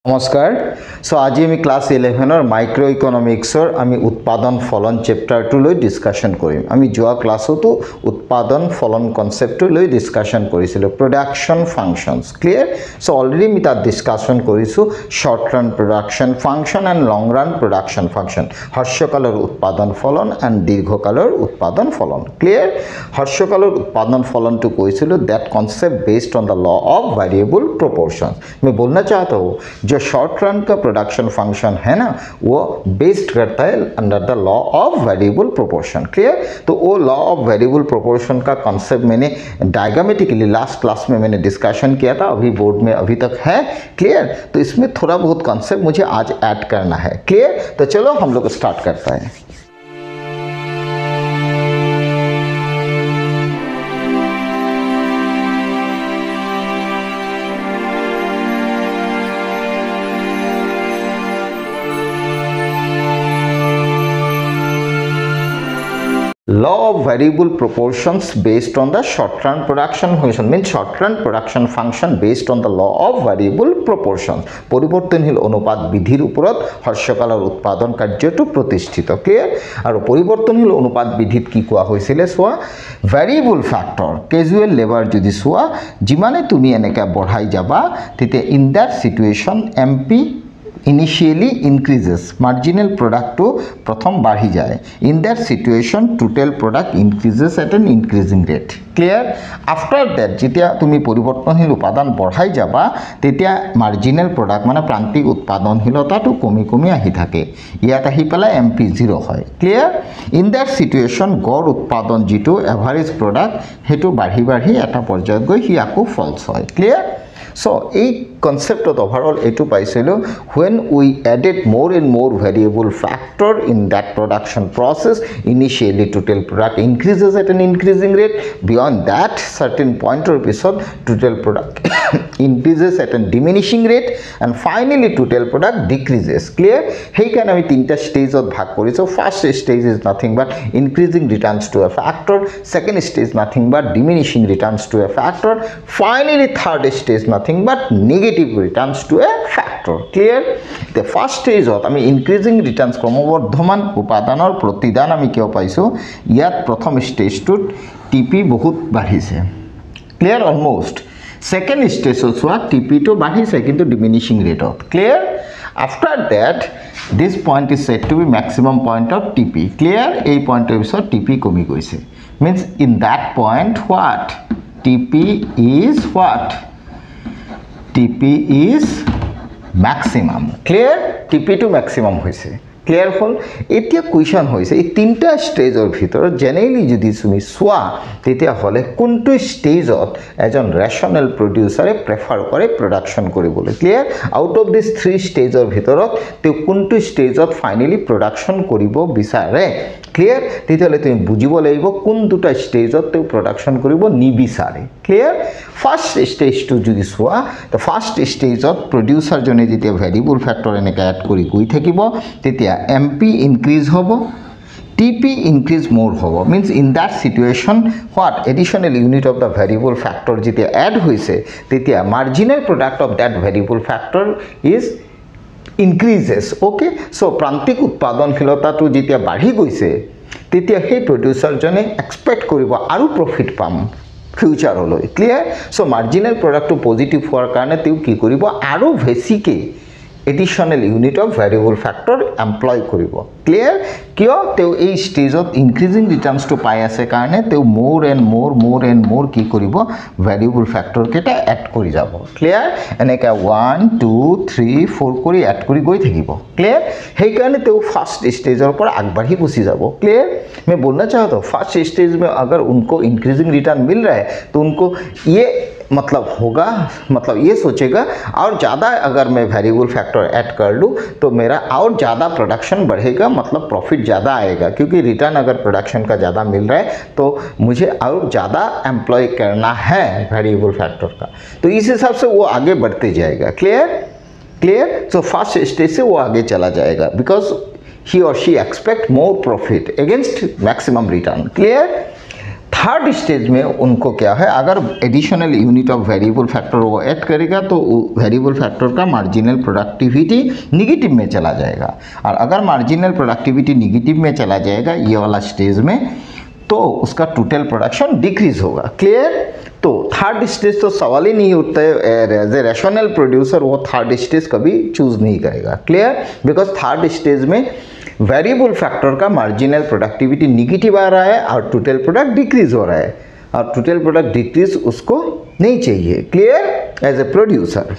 নমস্কাৰ সো আজি আমি ক্লাস 11 মাইক্ৰো ইকনমিক্সৰ আমি উৎপাদন ফলন চেপ্টাৰটো লৈ ডিসকাশন কৰিম আমি যোৱা ক্লাছতো উৎপাদন ফলন কনসেপ্টটো লৈ ডিসকাশন কৰিছিল production functions clear so already আমি তাত ডিসকাশন কৰিছো short run production function and long run production function হ্ৰস্বকালৰ উৎপাদন ফলন এণ্ড দীৰ্ঘকালৰ উৎপাদন ফলন ক্লিয়াৰ হ্ৰস্বকালৰ উৎপাদন ফলনটো কৈছিল that concept based on the law of variable proportion मैं बोलना चाहता हूँ जो शॉर्ट रन का प्रोडक्शन फंक्शन है ना वो बेस्ड करता है under the law of variable proportion clear तो वो लॉ ऑफ वेरिएबल प्रोपोर्शन का कॉन्सेप्ट मैंने डायग्रामेटिकली लास्ट क्लास में मैंने डिस्कशन किया था अभी बोर्ड में अभी तक है क्लियर तो इसमें थोड़ा बहुत कॉन्सेप्ट मुझे आज ऐड करना है क्लियर तो चलो हम लोग स्टार्ट करते हैं law of variable proportions based on the short run production function means short run production function based on the law of variable proportions পৰিৱৰ্তনশীল অনুপাত বিধিৰ ওপৰত হ্ৰস্বকালৰ উৎপাদন কাৰ্যটো প্ৰতিষ্ঠিত ক্লিয়াৰ আৰু পৰিৱৰ্তনশীল অনুপাত বিধিত কি কোৱা হৈছিল সোৱা ভেৰিয়েবল ফ্যাক্টৰ ক্যাজুৱেল লেবাৰ যদি সোৱা যিমানে তুমি এনেকা বঢ়াই যাবা তেতে in that situation MP initially increases marginal product to pratham badhi jay in that situation total product increases at an increasing rate clear after that jetia tumi poribortonhil upadan badhai jaba tetia marginal product mane prantik utpadonhilota to komi komi ahi thake iat ahi pela mp 0 hoy clear in that situation gor utpadon jitu average product hetu badhi badhi eta porjayot goi hi ako false hoy clear so a concept of overall etu paisilo when we added more and more variable factor in that production process initially total product increases at an increasing rate beyond that certain point or episode total product increases at a diminishing rate and finally total product decreases clear hey can ami tinta stage of bhag koriso first stage is nothing but increasing returns to a factor second stage nothing but diminishing returns to a factor finally third stage nothing but negative returns to a factor clear the first stage of ami increasing returns ক্রমবর্ধমান উপাদানৰ প্ৰতিদান আমি কিয় পাইছো ইয়াত প্ৰথম স্টেজটোত টিপি বহুত বাঢ়িছে clear almost second stage সোৱা টিপি to বাঢ়িছে কিন্তু diminishing rate of clear after that this point is said to be maximum point of TP clear এই পয়েন্টৰ পিছত TP কমি গৈছে means in that point what TP is what TP is maximum clear TP to maximum hoise clear hol etia question hoise ei tinta stage or bhitor generally jodi sumi swa tetia hole kuntu stage ot ejon rational producer e prefer kore production koribole clear out of this three stage or bhitorot te kuntu stage ot finally production koribo bisare clear তেতিয়ালে তুমি বুজিব লাগিব কোন দুটা স্টেজত তে production কৰিব নিবিচাৰে clear first stage two যদি সোৱা তো ফাৰ্স্ট স্টেজত প্ৰডিউসাৰ জনে যেতিয়া ভেৰিয়েবল ফ্যাক্টৰ এনেকা এড কৰি গৈ থাকিব তেতিয়া এমপি ইনক্ৰিজ হ'ব TP increase more hobo means in that situation what additional unit of the variable factor jetia add hoise tetia marginal product of that variable factor is increases okay so prantik utpadonshilota to jetia badhi goise tetia he producer jone expect koribo aru profit pam future holoi clear so marginal product to positive hoar karone tiu ki koribo aru besike additional unit of variable factor employ koribo clear কিয় তেও এই স্টেজত increasing returns to পাই আছে কারণে তেও more and more কি করিব variable factor কেটা এড করি যাব ক্লিয়ার এনেকা 1 2 3 4 কৰি এড কৰি গৈ থাকিব ক্লিয়াৰ সেই কাৰণে তেও ফাৰ্স্ট স্টেজৰ পৰা আগবাঢ়ি গুছি যাব ক্লিয়ার मैं बोलना चाहता हूं फर्स्ट स्टेज में अगर उनको इंक्रीजिंग रिटर्न मिल रहा है तो उनको ये मतलब होगा मतलब ये सोचेगा और ज़्यादा अगर मैं वेरिएबल फैक्टर ऐड कर लूँ तो मेरा और ज़्यादा प्रोडक्शन बढ़ेगा मतलब प्रॉफिट ज़्यादा आएगा क्योंकि रिटर्न अगर प्रोडक्शन का ज़्यादा मिल रहा है तो मुझे और ज़्यादा एम्प्लॉय करना है वेरिएबल फैक्टर का तो इस हिसाब से वो आगे बढ़ते जाएगा क्लियर सो फर्स्ट स्टेज से वो आगे चला जाएगा because he or she expect more profit against maximum return clear third stage में उनको क्या है, अगर additional unit of variable factor वो ऐड करेगा तो वेरिएबल फैक्टर का मार्जिनल प्रोडक्टिविटी निगेटिव में चला जाएगा, और अगर मार्जिनल प्रोडक्टिविटी निगेटिव में चला जाएगा ये वाला स्टेज में, तो उसका टोटल प्रोडक्शन डिक्रीज होगा। क्लियर? तो थर्ड स्टेज तो सवाल ही नहीं उठता है, एज ए रैशनल प्रोड्यूसर वो थर्ड स्टेज कभी चूज नहीं करेगा। क्लियर? बिकॉज थर्ड स्टेज में वेरिएबल फैक्टर का मार्जिनल प्रोडक्टिविटी निगेटिव आ रहा है और टोटल प्रोडक्ट डिक्रीज हो रहा है, और टोटल प्रोडक्ट डिक्रीज उसको नहीं चाहिए। Clear? As a producer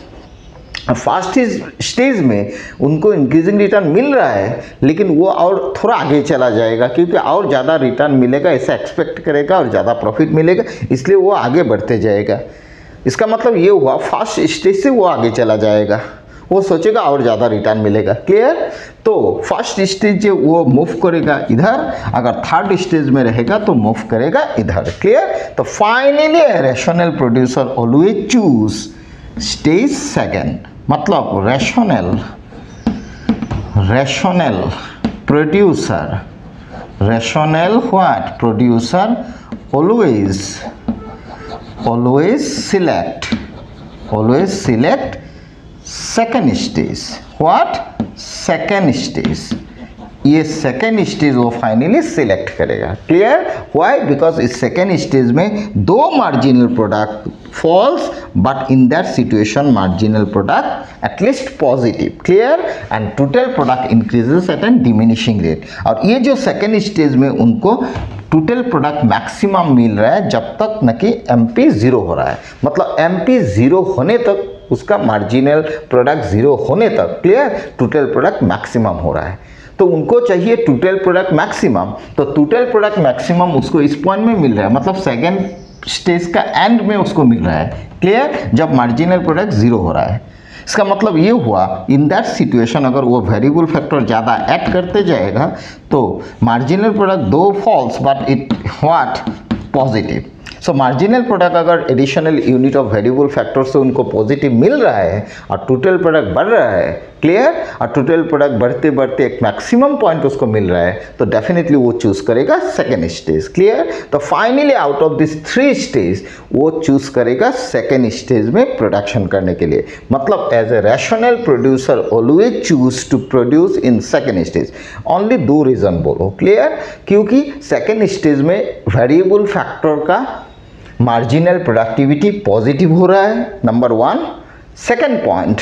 first stage में उनको इंक्रीजिंग रिटर्न मिल रहा है, लेकिन वो और थोड़ा आगे चला जाएगा क्योंकि और ज़्यादा रिटर्न मिलेगा ऐसा एक्सपेक्ट करेगा और ज़्यादा प्रॉफिट मिलेगा, इसलिए वो आगे बढ़ते जाएगा। इसका मतलब ये हुआ फर्स्ट स्टेज से वो आगे चला जाएगा, वो सोचेगा और ज़्यादा रिटर्न मिलेगा। क्लियर? तो फर्स्ट स्टेज वो मूव करेगा इधर, अगर थर्ड स्टेज में रहेगा तो मूव करेगा इधर। क्लियर? तो finally rational producer always choose stage second, मतलब rational what producer always select second stage। what? second stage, ये सेकेंड स्टेज वो फाइनली सिलेक्ट करेगा। क्लियर? व्हाई? बिकॉज इस सेकेंड स्टेज में though marginal product falls, but in that situation marginal product at least positive. Clear? And total product increases at an diminishing rate. और ये जो second stage में उनको total product maximum मिल रहा है जब तक न कि MP 0 हो रहा है, मतलब MP 0 होने तक उसका मार्जिनल प्रोडक्ट 0 होने तक क्लियर टोटल प्रोडक्ट मैक्सिमम हो रहा है। तो उनको चाहिए टोटल प्रोडक्ट मैक्सिमम, तो टोटल प्रोडक्ट मैक्सिमम उसको इस पॉइंट में मिल रहा है, मतलब सेकेंड स्टेज का एंड में उसको मिल रहा है। क्लियर? जब मार्जिनल प्रोडक्ट 0 हो रहा है। इसका मतलब ये हुआ इन दैट सिचुएशन अगर वो वेरिएबल फैक्टर ज़्यादा ऐड करते जाएगा तो marginal product though falls but it what positive. So marginal product अगर additional unit of variable factor से उनको पॉजिटिव मिल रहा है और टोटल प्रोडक्ट बढ़ रहा है, क्लियर, और टोटल प्रोडक्ट बढ़ते बढ़ते एक मैक्सिमम पॉइंट उसको मिल रहा है, तो डेफिनेटली वो चूज करेगा सेकेंड स्टेज। क्लियर? तो finally out of this 3 stage वो चूज करेगा सेकेंड स्टेज में प्रोडक्शन करने के लिए। मतलब as a rational producer always choose to produce in second stage. Only 2 reason बोलो। क्लियर? क्योंकि सेकेंड स्टेज में वेरिएबल फैक्टर का मार्जिनल प्रोडक्टिविटी पॉजिटिव हो रहा है, number 1। Second point,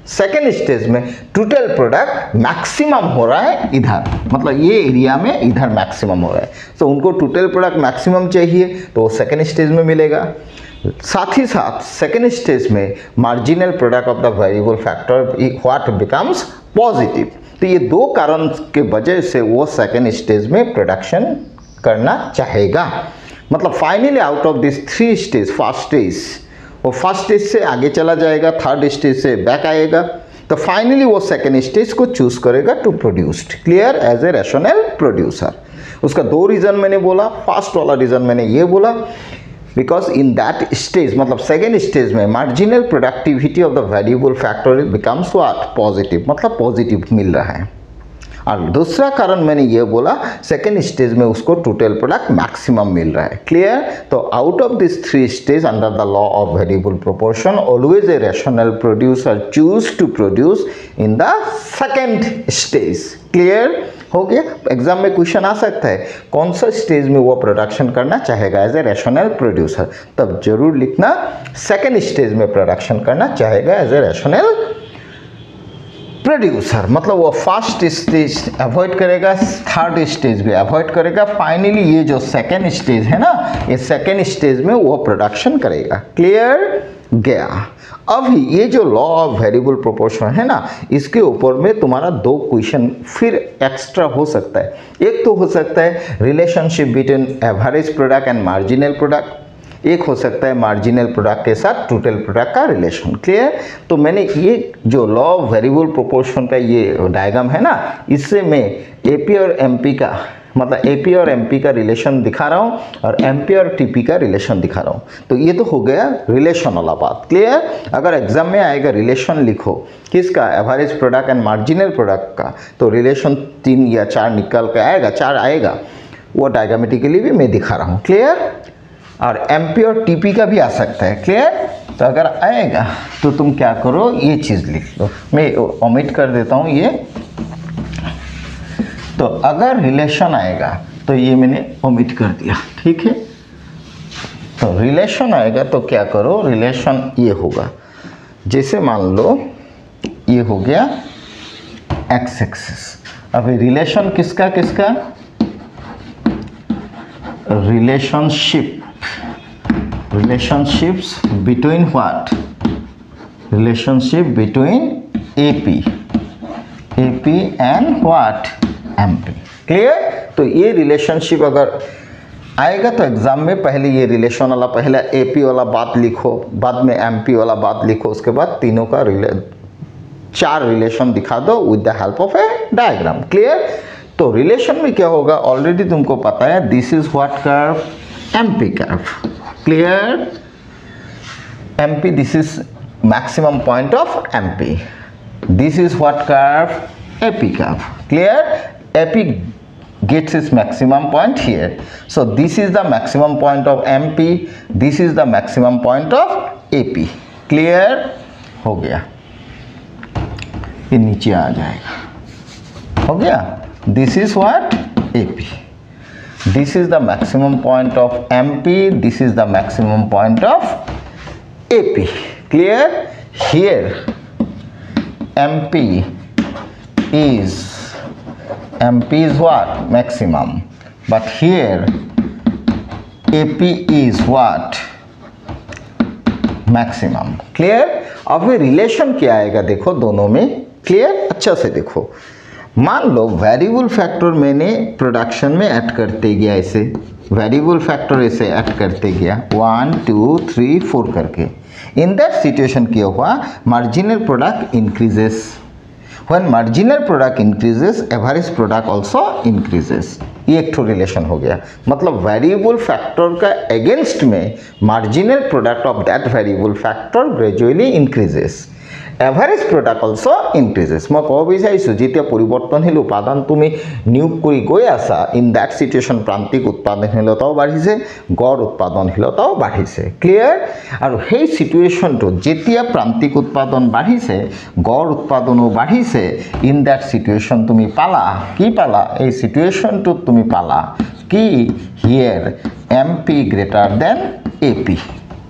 second stage में टोटल प्रोडक्ट मैक्सिमम हो रहा है इधर, मतलब ये एरिया में इधर मैक्सिमम हो रहा है। तो उनको टोटल प्रोडक्ट मैक्सिमम चाहिए तो सेकेंड स्टेज में मिलेगा। साथ ही साथ सेकेंड स्टेज में marginal product of the variable factor what becomes positive. तो ये 2 कारण के वजह से वो सेकेंड स्टेज में प्रोडक्शन करना चाहेगा। मतलब finally out of this 3 stage, first stage वो फर्स्ट स्टेज से आगे चला जाएगा, थर्ड स्टेज से बैक आएगा, तो फाइनली वो सेकेंड स्टेज को चूज करेगा to produced. Clear? As a rational producer. उसका 2 रीजन मैंने बोला। फर्स्ट वाला रीजन मैंने ये बोला बिकॉज इन दैट स्टेज, मतलब सेकेंड स्टेज में marginal productivity of the variable factor becomes what positive, मतलब पॉजिटिव मिल रहा है। और दूसरा कारण मैंने ये बोला सेकेंड स्टेज में उसको टोटल प्रोडक्ट मैक्सिमम मिल रहा है। क्लियर? तो out of this 3 stage under the law of variable proportion always a rational producer choose to produce in the second stage. Clear हो गया? एग्जाम में क्वेश्चन आ सकता है कौन सा स्टेज में वो प्रोडक्शन करना चाहेगा एज ए रैशनल प्रोड्यूसर, तब जरूर लिखना सेकेंड स्टेज में प्रोडक्शन करना चाहेगा एज ए रैशनल प्रोड्यूसर। मतलब वो फर्स्ट स्टेज अवॉइड करेगा, थर्ड स्टेज भी अवॉइड करेगा, फाइनली ये जो सेकेंड स्टेज है ना, ये सेकेंड स्टेज में वो प्रोडक्शन करेगा। क्लियर गया? अभी ये जो लॉ ऑफ वेरिएबल प्रोपोर्शन है ना, इसके ऊपर में तुम्हारा 2 क्वेश्चन फिर एक्स्ट्रा हो सकता है। एक तो हो सकता है relationship between average product and marginal product, एक हो सकता है मार्जिनल प्रोडक्ट के साथ टोटल प्रोडक्ट का रिलेशन। क्लियर? तो मैंने ये जो लॉ ऑफ वेरिएबल प्रोपोर्शन का ये डायग्राम है ना, इससे मैं AP और MP का, मतलब AP और MP का रिलेशन दिखा रहा हूँ और MP और TP का रिलेशन दिखा रहा हूँ। तो ये तो हो गया रिलेशन वाला बात। क्लियर? अगर एग्जाम में आएगा रिलेशन लिखो किसका, average product and marginal product का, तो रिलेशन 3 या 4 निकल के आएगा, 4 आएगा। वो डायग्रामेटिकली भी मैं दिखा रहा हूँ, क्लियर। और एमपी और टीपी का भी आ सकता है, क्लियर। तो अगर आएगा तो तुम क्या करो, ये चीज़ लिख लो, मैं ओमिट कर देता हूँ ये। तो अगर रिलेशन आएगा तो ये मैंने ओमिट कर दिया, ठीक है। तो रिलेशन आएगा तो क्या करो, रिलेशन ये होगा, जैसे मान लो ये हो गया एक्स एक्सिस। अभी रिलेशन किसका किसका, relationships between what, relationship between AP and what, MP, clear. तो ये रिलेशनशिप अगर आएगा तो एग्जाम में पहले ये रिलेशन वाला, पहले AP वाला बात लिखो, बाद में MP वाला बात लिखो, उसके बाद तीनों का चार रिलेशन दिखा दो with the help of A diagram, clear. तो रिलेशन में क्या होगा ऑलरेडी तुमको पता है, this is what curve, MP curve, clear. MP, this is maximum point of MP, this is what curve, AP curve, clear. AP gets its maximum point here, so this is the maximum point of MP, this is the maximum point of AP, clear हो गया। ये नीचे आ जाएगा, हो गया। This is what, AP, this is the maximum point of MP, this is the maximum point of AP, clear। Here MP is what, maximum, but here AP is what, maximum, clear। अब ये relation क्या आएगा देखो दोनों में, clear. अच्छा से देखो, मान लो वेरिएबल फैक्टर मैंने प्रोडक्शन में ऐड करते गया, ऐसे वेरिएबल फैक्टर ऐसे ऐड करते गया 1 2 3 4 करके। इन दैट सिचुएशन क्या हुआ, marginal product increases. When marginal product increases, average product also increases। ये एक ठो रिलेशन हो गया, मतलब वेरिएबल फैक्टर का अगेंस्ट में marginal product of that variable factor gradually increases, average product also increases. मैं कब विचारिছোঁ যেতিয়া পৰিৱৰ্তনশীল উপাদান তুমি নিয়োগ কৰি গৈ আছা, ইন দ্যাট সিচুৱেশ্যন প্ৰান্তিক উৎপাদনশীলতাও বাঢ়িছে, গড় উৎপাদনশীলতাও বাঢ়িছে, ক্লিয়াৰ। আৰু সেই সিচুৱেশ্যনটোত যেতিয়া প্ৰান্তিক উৎপাদন বাঢ়িছে, গড় উৎপাদনো বাঢ়িছে, ইন দ্যাট সিচুৱেশ্যন তুমি পালা কি পালা, এই সিচুৱেশ্যনটোত তুমি পালা কি, হিয়াৰ MP গ্ৰেটাৰ দেন AP,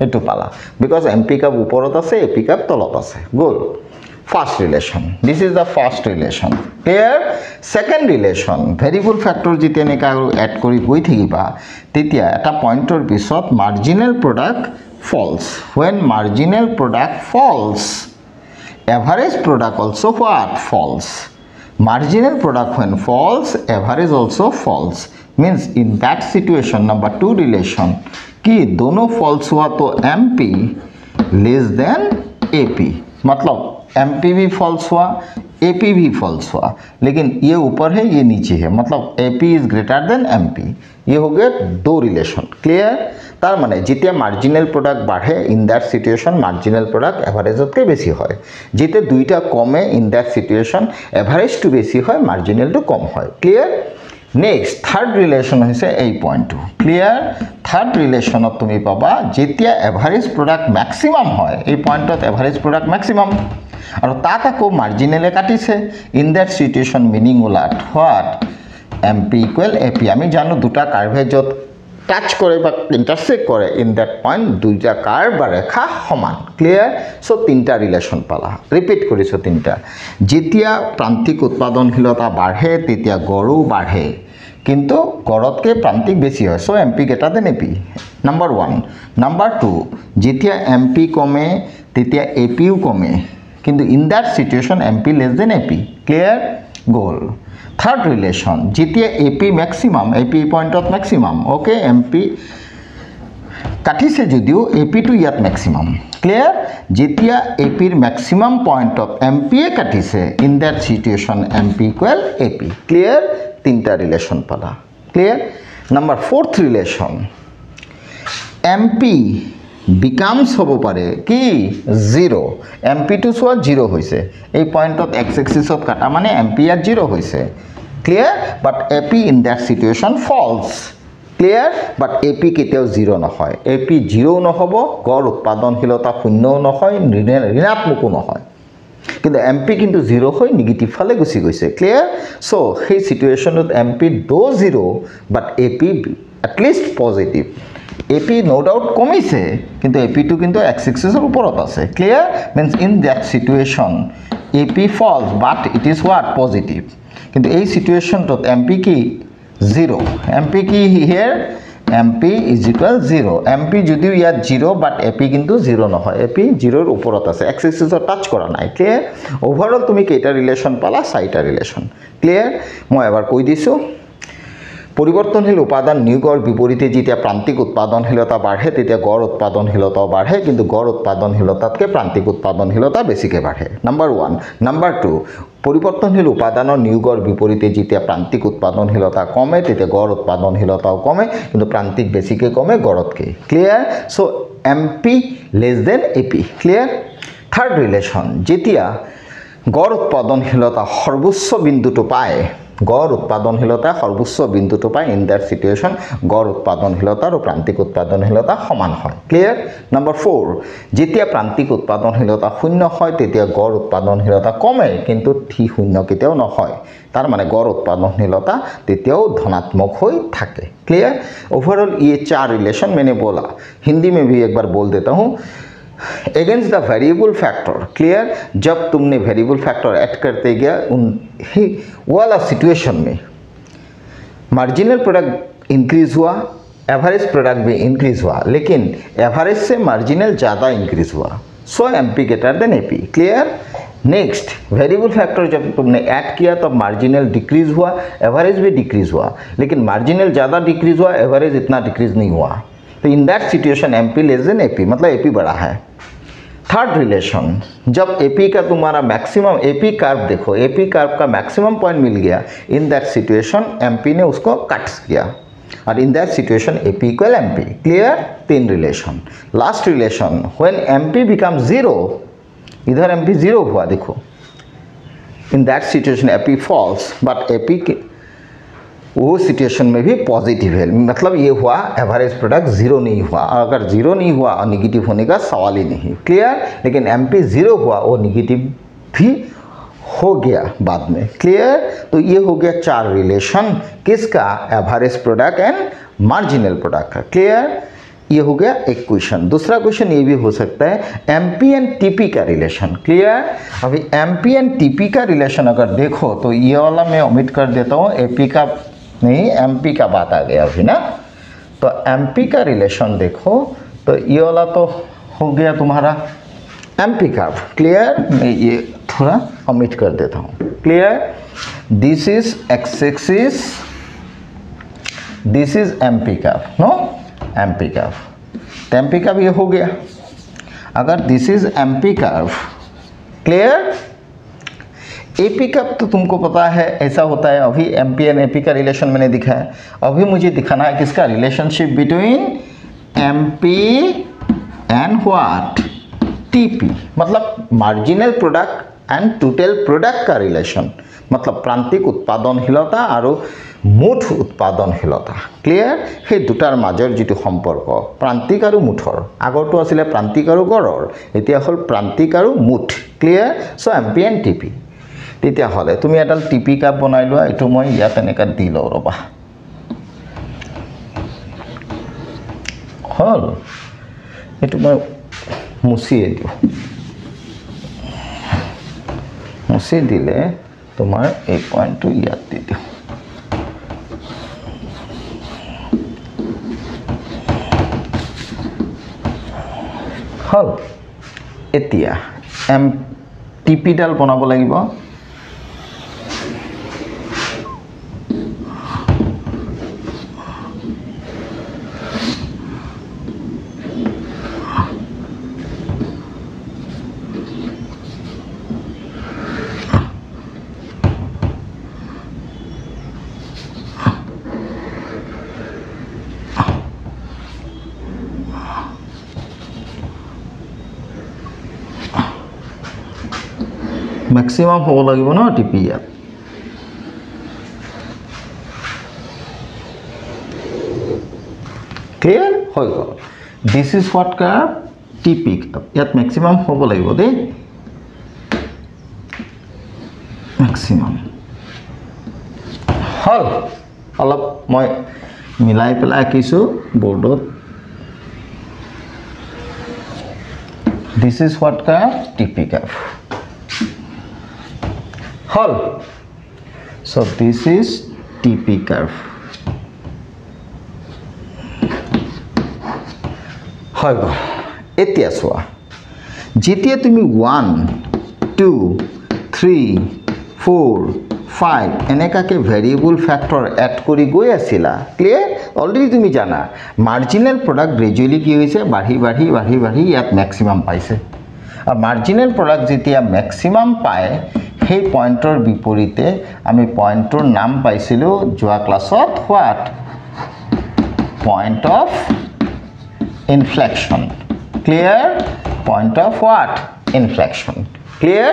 এইটো পালা, বিকজ MP কাপ ওপৰত আছে, AP কাপ তলত আছে, গ'ল। First relation, this is the first relation, clear. Second relation, variable factor যেতিয়া এনেকৈ আৰু এড কৰি গৈ থাকিবা, তেতিয়া এটা পইণ্টৰ পিছত marginal product false. When marginal product false, average product also' what, false. Marginal product when false, average also false, means in that situation number 2 relation कि दोनों false हुआ तो MP less than AP, मतलब MP भी false हुआ, AP भी false हुआ, लेकिन ये ऊपर है ये नीचे है, मतलब AP is greater than MP। ये हो गया दो रिलेशन, क्लियर। तार माने जिते मार्जिनल प्रोडक्ट बढ़े in that situation marginal product एभारेजतके बेसि है, जिते दुईटा कमे इन दैट सिचुएशन एभारेज टू बेसि है मार्जिनल टू कम है, क्लियर। नेक्स्ट थार्ड रिलेशन है এই पॉइंट, क्लियर। थार्ड रिलेशन तुम पाबा जेतिया एभारेज प्रोडक्ट मैक्सिमाम है, এই पॉइंटत एभारेज प्रोडक्ट मैक्सिमाम और ताक आको मार्जिनले काटिছে, इन दैट सिचुएशन मिनिंग ओलाट व्हाट, MP इक्वल AP। आमी जानो दुटा कार्भे जत টাচ করে বা ইন্টারসেক্ট করে, ইন দ্যাট পয়েন্ট দুইটা কার্ভ বা রেখা সমান, ক্লিয়ার। সো তিনটা রিলেশন পালা, রিপিট কৰিছো তিনটা। যেতিয়া প্ৰান্তিক উৎপাদনশীলতা বাঢ়ে তেতিয়া গড়ও বাঢ়ে, কিন্তু গড়তকৈ প্ৰান্তিক বেছি হয়, so MP greater than AP, number 1। Number 2, যেতিয়া MP কমে তেতিয়া APও কমে, কিন্তু in that situation MP less than AP, clear, গোল। থার্ড রিলেশন, যেতিয়া AP ম্যাক্সিমাম, AP পয়েন্টত ম্যাক্সিমাম, ওকে, MP কাটিছে যদিও AP টু ইয়াত ম্যাক্সিমাম, ক্লিয়ার। যেতিয়া APৰ ম্যাক্সিমাম পয়েন্টত MP কাটিছে, in that situation MP equal AP, clear. তিনটা রিলেশন পালা, clear. Number 4th relation, MP becomes হ'ব পাৰে কি 0, MP টু চোৱা 0 হৈছে, এই পয়েন্টত x এক্সিছত কাটা মানে MP ইয়াত 0 হৈছে, clear but AP in that situation falls clear but AP কেতিয়াও 0 নহয় AP 0 নহব গড় উৎপাদনশীলতা শূন্যও নহয় ঋণাত্মকো নহয় কিন্তু MP কিন্তু 0 হৈ নেগেটিভ ফালে গুচি গৈছে ক্লিয়াৰ সো সেই সিচুৱেশ্যনত MP দো 0 but AP at least positive AP no doubt কমিছে কিন্তু AP টো কিন্তু x axisৰ ওপৰত আছে clear means in that situation AP falls but it is what positive কিন্তু এই সিচুৱেশ্যনটোত MP কি 0 MP কি here MP is equal 0 MP যদিও ইয়াত 0 but AP কিন্তু 0 নহয় AP 0 ৰ ওপৰত আছে x axisৰ টাচ কৰা নাই ক্লিয়াৰ ওভাৰঅল তুমি কেইটা ৰিলেশ্যন পালা 4টা ৰিলেশ্যন ক্লিয়াৰ মই এবাৰ কৈ দিছো পৰিৱৰ্তনশীল উপাদান নিয়োগৰ বিপৰীতে যেতিয়া প্ৰান্তিক উৎপাদনশীলতা বাঢ়ে তেতিয়া গড় উৎপাদনশীলতাও বাঢ়ে কিন্তু গড় উৎপাদনশীলতাতকৈ প্ৰান্তিক উৎপাদনশীলতা বেছিকৈ বাঢ়ে নাম্বাৰ 1 নাম্বাৰ 2 পৰিৱৰ্তনশীল উপাদানৰ নিয়োগৰ বিপৰীতে যেতিয়া প্ৰান্তিক উৎপাদনশীলতা কমে তেতিয়া গড় উৎপাদনশীলতাও কমে কিন্তু প্ৰান্তিক বেছিকৈ কমে গড়তকৈ clear so MP less than AP clear third relation যেতিয়া গড় উৎপাদনশীলতা সৰ্বোচ্চ বিন্দুটো পায় গড় উৎপাদনশীলতা সৰ্বোচ্চ বিন্দুটো পায় ইন দ্যাট সিচুৱেশ্যন গড় উৎপাদনশীলতা আৰু প্ৰান্তিক উৎপাদনশীলতা সমান হয় ক্লিয়াৰ নাম্বাৰ 4 যেতিয়া প্ৰান্তিক উৎপাদনশীলতা শূন্য হয় তেতিয়া গড় উৎপাদনশীলতা কমে কিন্তু ঠিক শূন্য কেতিয়াও নহয় তাৰ মানে গড় উৎপাদনশীলতা তেতিয়াও ধনাত্মক হৈ থাকে क्लियर ओवरऑल ये 4 रिलेशन मैंने बोला हिंदी में भी एक बार बोल देता हूँ against the variable factor clear जब तुमने वेरिएबल फैक्टर ऐड करते गया उन ही वाला सिचुएशन में मार्जिनल प्रोडक्ट इंक्रीज हुआ एवरेज प्रोडक्ट भी इंक्रीज हुआ लेकिन एवरेज से मार्जिनल ज़्यादा इंक्रीज हुआ सो MP greater than AP clear next variable factor जब तुमने ऐड किया तब मार्जिनल डिक्रीज हुआ एवरेज भी डिक्रीज हुआ लेकिन मार्जिनल ज़्यादा डिक्रीज हुआ एवरेज इतना डिक्रीज नहीं हुआ तो इन that situation MP less than AP मतलब AP बड़ा है थर्ड रिलेशन जब AP का तुम्हारा मैक्सिमम AP कर्व देखो AP कर्व का मैक्सिमम पॉइंट मिल गया इन दैट सिचुएशन MP ने उसको कट किया और in that situation AP equal MP clear 3 relation last relation when MP become 0 इधर MP 0 हुआ देखो in that situation AP falls but AP वो सिचुएशन में भी पॉजिटिव है मतलब ये हुआ एवरेज प्रोडक्ट 0 नहीं हुआ अगर 0 नहीं हुआ और निगेटिव होने का सवाल ही नहीं क्लियर लेकिन MP 0 हुआ वो निगेटिव भी हो गया बाद में क्लियर तो ये हो गया 4 रिलेशन किसका average product and marginal product का क्लियर ये हो गया एक क्वेश्चन दूसरा क्वेश्चन ये भी हो सकता है MP एंड TP का रिलेशन क्लियर अभी MP एंड TP का रिलेशन अगर देखो तो ये वाला मैं ओमिट कर देता हूँ AP का नहीं MP का बात आ गया अभी ना तो MP का रिलेशन देखो तो ये वाला तो हो गया तुम्हारा MP का क्लियर मैं ये थोड़ा ओमिट कर देता हूँ clear this is x axis this is MP का नो MP कर्व तो MP कर्व ये हो गया अगर this is MP curve clear AP curve तो तुमको पता है ऐसा होता है अभी MP एंड AP का रिलेशन मैंने दिखाया अभी मुझे दिखाना है किसका relationship between MP and what TP मतलब marginal product and total product का रिलेशन मतलब प्रांतिक उत्पादनशीलता और मुठ उत्पादनशीलता क्लियर সেই দুটাৰ মাজৰ যেটো সম্পৰ্ক প্ৰান্তিক আৰু মুঠৰ আগৰটো আছিল প্ৰান্তিক আৰু গড়ৰ এতিয়া হল প্ৰান্তিক আৰু মুঠ clear so MP and TP তেতিয়া হলে তুমি এডাল TP কাপ বনাই লোৱা এটো মই ইয়াত এনেকা দি লও ৰবা হল এটো মই মুছিয়ে দিও মুছি দিলে তোমার এই পয়েন্টটো ইয়াত দি দিও হল এতিয়া TP ডাল বনাব লাগিব मैक्सिमम हो लगे ना TP ক্লিয়াৰ হৈ গ'ল দিছ ইজ হোৱাট কাৰ্ভ টিপি কাৰ্ভ ইয়াত মেক্সিমাম হ'ব লাগিব দেই মেক্সিমাম হ'ল অলপ মই মিলাই পেলাই আঁকিছোঁ বৰ্ডত দিছ ইজ হোৱাট কাৰ্ভ টিপি কাৰ্ভ হ'ল চ' দিছ ইজ টিপি কাৰ্ভ হৈ গ'ল এতিয়া চোৱা যেতিয়া তুমি 1 2 3 4 5 এনেকাকে ভেৰিয়েবল ফেক্টৰ এড কৰি গৈ আছিলা ক্লিয়াৰ অলৰেডি তুমি জানা মাৰ্জিনেল প্ৰডাক্ট গ্ৰেজুৱেলি কি হৈছে বাঢ়ি বাঢ়ি বাঢ়ি বাঢ়ি ইয়াত মেক্সিমাম পাইছে আৰু মাৰ্জিনেল প্ৰডাক্ট যেতিয়া মেক্সিমাম পায় সেই পইণ্টৰ বিপৰীতে আমি পইণ্টৰ নাম পাইছিলোঁ যোৱা ক্লাছত what point of inflection clear point of what inflection clear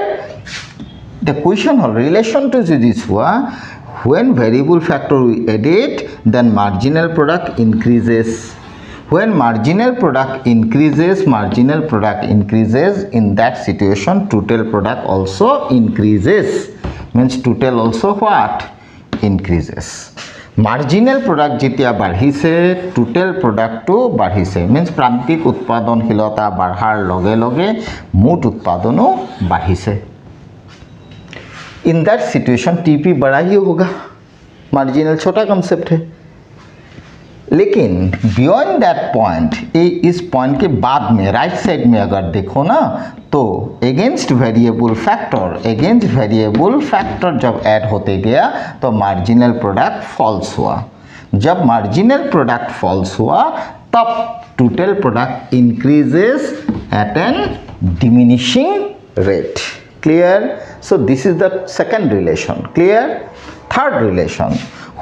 the question hol relation to this one when variable factor we added then marginal product increases when marginal product increases in that situation total product also increases means total also what increases marginal product যেতিয়া বাঢ়িছে total প্ৰডাক্টটো বাঢ়িছে means প্ৰান্তিক উৎপাদনশীলতা বাঢ়াৰ লগে লগে মুঠ উৎপাদনো বাঢ়িছে इन दैट सिचुएशन टीपी बड़ा ही होगा मार्जिनल छोटा कंसेप्ट है लेकिन बियॉन्ड दैट पॉइंट इस पॉइंट के बाद में राइट साइड में अगर देखो ना तो अगेंस्ट वेरिएबल फैक्टर जब ऐड होते गया तो मार्जिनल प्रोडक्ट फॉल्स हुआ जब मार्जिनल प्रोडक्ट फॉल्स हुआ तब total product increases at an diminishing rate clear so this is the second relation clear third relation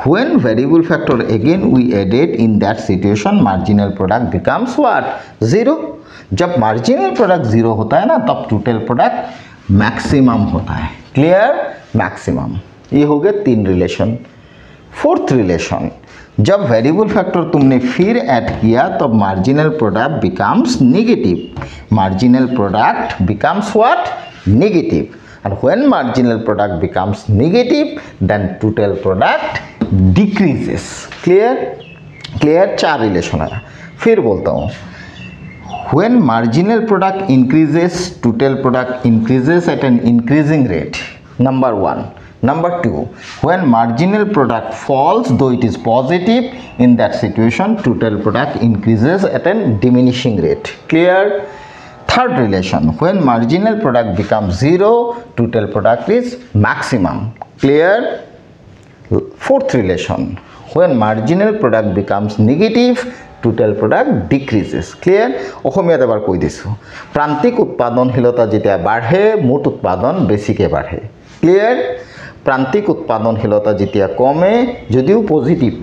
when variable factor again we added in that situation marginal product becomes what 0 जब marginal product 0 होता है ना तब total product maximum होता है clear maximum ये हो गए 3 relation fourth relation जब वेरिएबल फैक्टर तुमने फिर ऐड किया तो marginal product becomes negative marginal product becomes what negative and when marginal product becomes negative then total product decreases clear चार रिलेशन है फिर बोलता हूँ when marginal product increases total product increases at an increasing rate number 1 number 2 when marginal product falls though it is positive in that situation total product increases at an diminishing rate clear third relation when marginal product becomes 0 total product is maximum clear fourth relation when marginal product becomes negative total product decreases clear অসমীয়াত এবাৰ কৈ দিছো প্ৰান্তিক উৎপাদনশীলতা যেতিয়া বাঢ়ে মুঠ উৎপাদন বেছিকে বাঢ়ে ক্লিয়াৰ প্ৰান্তিক উৎপাদনশীলতা যেতিয়া কমে যদিও পজিটিভ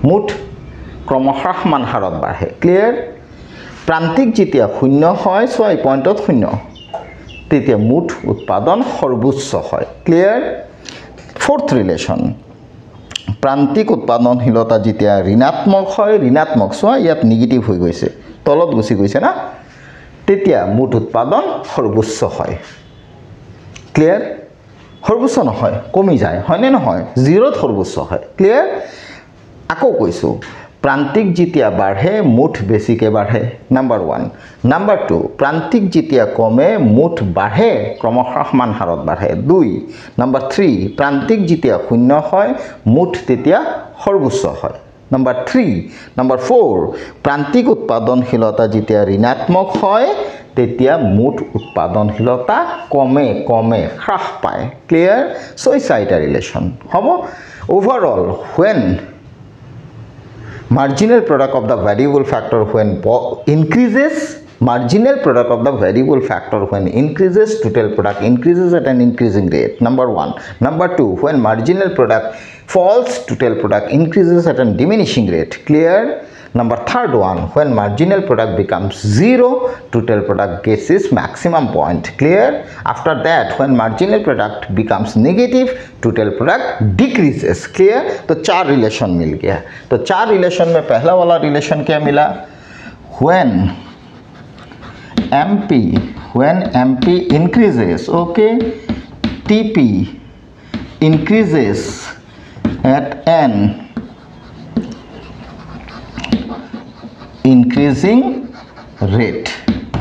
মুঠ ক্ৰমহ্ৰাসমান হাৰত বাঢ়ে ক্লিয়াৰ प्रांतिक जितिया शून्य है सो पॉइंटत शून्य तेतिया मुठ उत्पादन सर्वोच्च है क्लियर फोर्थ रिलेशन प्रांतिक उत्पादनशीलता जितिया ऋणात्मक है ऋणात्मक सो इतना निगेटिव हो गई तलत गुसि गई ना तेतिया मुठ उत्पादन सर्वोच्च है क्लियर सर्वोच्च नहय कमी जाए है ने নহয় जीरोत सर्वोच्च है क्लियर आको কৈছো प्रांतिक जितिया बाढ़े मुठ बेसिके बाढ़े नम्बर 1 नम्बर 2 प्रांतिक जितिया कमे मुठ बाढ़े क्रमह्रासमान हारत बाढ़े 2 नम्बर 3 प्रांतिक जितिया शून्य है मुठ तेतिया सर्वोच्च है नम्बर 3 नम्बर 4 प्रांतिक उत्पादनशीलता जितिया ऋणात्मक है तेतिया मुठ उत्पादनशीलता कमे कमे ह्रास पाए क्लियर सो चारिटा रिलेशन हम overall when marginal product of the variable factor when increases marginal product of the variable factor when increases total product increases at an increasing rate number 1 number 2 when marginal product falls total product increases at a diminishing rate clear Number third one, when marginal product becomes 0, total product gets its maximum point. Clear? After that, when marginal product becomes negative, total product decreases. Clear? तो 4 relation मिल गया. तो 4 relation में पहला वाला relation क्या मिला? When MP increases, okay, TP increases at an increasing rate.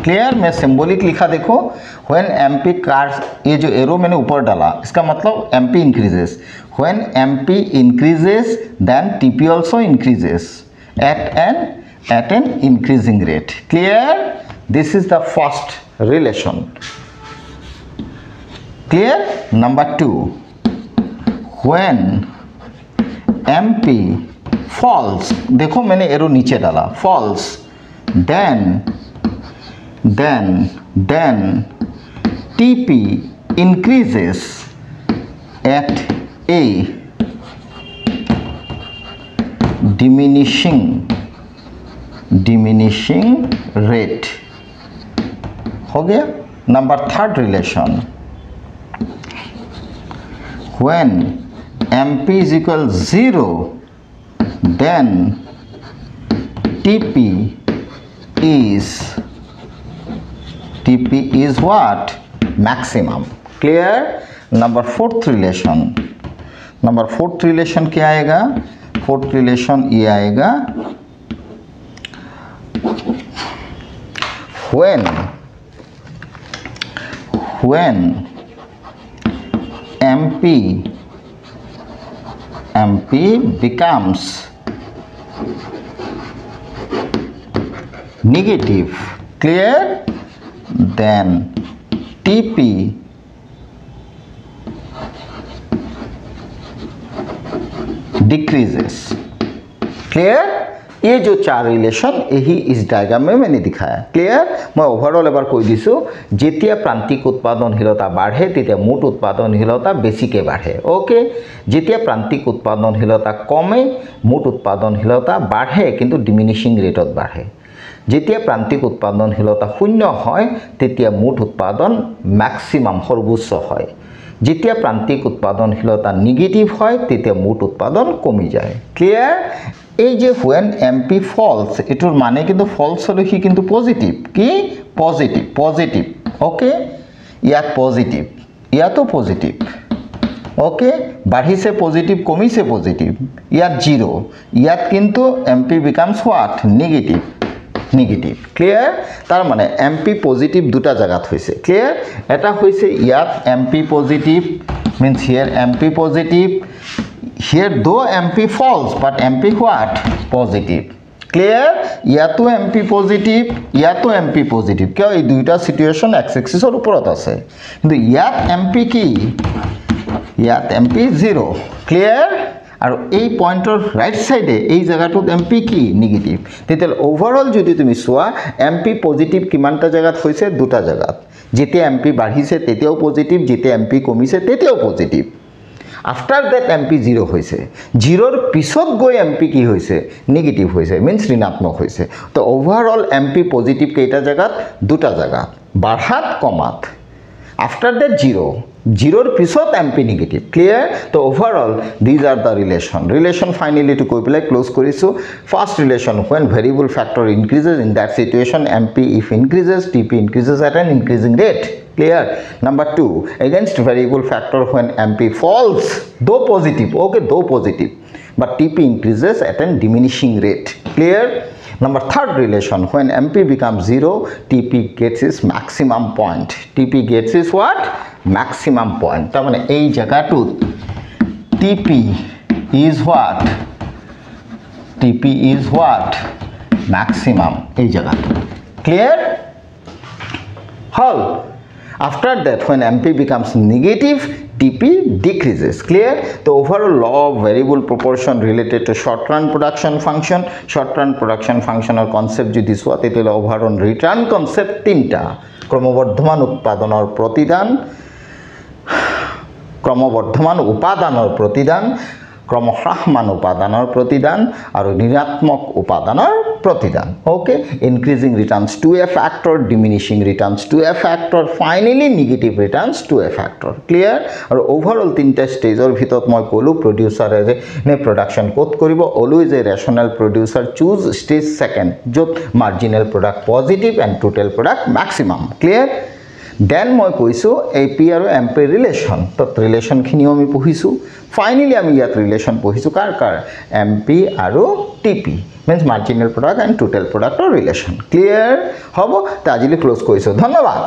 Clear? मैं symbolic लिखा देखो, when MP कार्स, ये जो एरो मैंने ऊपर डाला इसका मतलब MP increases. When MP increases, then TP also increases at an increasing rate. Clear? This is the first relation. Clear? Number 2, when MP falls, देखो मैंने एरो नीचे डाला, falls, then TP increases at a diminishing rate. हो गया. Number 3rd relation, when MP is equal 0, then TP is what? Maximum. Clear? Number 4th relation क्या आएगा? 4th relation ये आएगा, when MP becomes negative. Clear? Then TP decreases. Clear? ये जो 4 relation यही इस डायग्राम में मैंने दिखाया. क्लियर? मैं ओवरऑल एबार কৈ দিছো, যেতিয়া প্ৰান্তিক উৎপাদনশীলতা বাঢ়ে তেতিয়া মুঠ উৎপাদনশীলতা বেছিকে বাঢ়ে. ওকে? যেতিয়া প্ৰান্তিক উৎপাদনশীলতা কমে মুঠ উৎপাদনশীলতা বাঢ়ে কিন্তু ডিমিনিশিং ৰেটত বাঢ়ে. যেতিয়া প্ৰান্তিক উৎপাদনশীলতা শূন্য হয় তেতিয়া মুঠ উৎপাদন ম্যাক্সিমাম সৰ্বোচ্চ হয়. যেতিয়া প্ৰান্তিক উৎপাদনশীলতা নেগেটিভ হয় তেতিয়া মুঠ উৎপাদন কমি যায়. ক্লিয়াৰ? এই যে when MP falls, এটোর মানে কিন্তু ফলস হলে কি কিন্তু পজিটিভ. কি? পজিটিভ. ওকে? ইয়াত পজিটিভ, ইয়াতো পজিটিভ. ওকে? বাঢ়িছে পজিটিভ, কমিছে পজিটিভ. ইয়াত 0, ইয়াত কিন্তু MP becomes what? Negative. Clear? তার মানে MP পজিটিভ দুটা জায়গাত হয়েছে. ক্লিয়ার? এটা হয়েছে ইয়াত MP positive, means here MP positive, here though MP falls but MP what? Positive. Clear? ইয়াতো MP positive, ইয়াতো MP positive. কিয়? এই দুইটা সিচুয়েশন এক্স এক্সিসৰ ওপৰত আছে. কিন্তু ইয়াত MP কি? ইয়াত MP 0. ক্লিয়াৰ? আৰু এই পয়েন্টৰ ৰাইট সাইডে এই জায়গাটোত MP কি? নেগেটিভ. তেতিয়াল ওভাৰঅল যদি তুমি চোৱা MP পজিটিভ কিমানটা জায়গাত হৈছে? দুটা জায়গাত. যেতিয়া MP বাঢ়িছে তেতিয়াও পজিটিভ, যেতিয়া MP কমিছে তেতিয়াও পজিটিভ. আফটার দ্যাট MP 0 হয়েছে, 0র পিছত গৈ MP কি হয়েছে? নেগেটিভ হয়েছে, মিন্স ঋণাত্মক হয়েছে. তো ওভারঅল MP পজিটিভ কেইটা জায়গাত? দুটা জায়গাত, বাঢ়াত কমাত. আফটার দ্যাট 0র পিছত MP নেগেটিভ. ক্লিয়ার? তো overall these are the relation finally টু কৈ পেলাই ক্লোজ কৰিছো. First relation, when variable factor increases, in that situation MP if increases, TP increases at an increasing rate. Clear? Number 2, against variable factor when MP falls, though positive, okay, though positive, but TP increases at a diminishing rate. Clear? Number 3rd relation, when MP becomes 0, TP gets its maximum point. TP gets its what? Maximum point. তার মানে এই জায়গাটোত TP is what? TP is what? Maximum. এই জায়গাটো. Clear? Hall. After that, when MP becomes negative, TP decreases. Clear? The overall law of variable proportion related to short run production function. Short run production function or concept যদি সোয়া তেতিয়ালে overall return concept তিনটা, ক্রমবর্ধমান উৎপাদনৰ প্ৰতিদান, ক্ৰমবৰ্ধমান উপাদানৰ প্ৰতিদান, ক্ৰমহ্ৰাসমান উপাদানৰ প্ৰতিদান আৰু ঋণাত্মক উপাদানৰ প্ৰতিদান okay increasing returns to a factor diminishing returns to a factor finally negative returns to a factor clear আৰু ওভাৰঅল তিনটা ষ্টেজৰ ভিতৰত মই ক'লো প্ৰডিউচাৰে যে নে প্ৰডাকশ্যন ক'ত কৰিব always a rational producer choose stage second য'ত marginal product positive and total product maximum clear then মই কৈছোঁ এ পি আৰু এম পি ৰিলেশ্যন তত ৰিলেশ্যনখিনিও আমি পঢ়িছোঁ ফাইনেলি আমি ইয়াত ৰিলেশ্যন পঢ়িছোঁ কাৰ এম পি আৰু T P means marginal product and total প্ৰডাক্টৰ ৰিলেশ্যন ক্লিয়াৰ হ'ব তে আজিলৈ ক্লোজ কৰিছোঁ ধন্যবাদ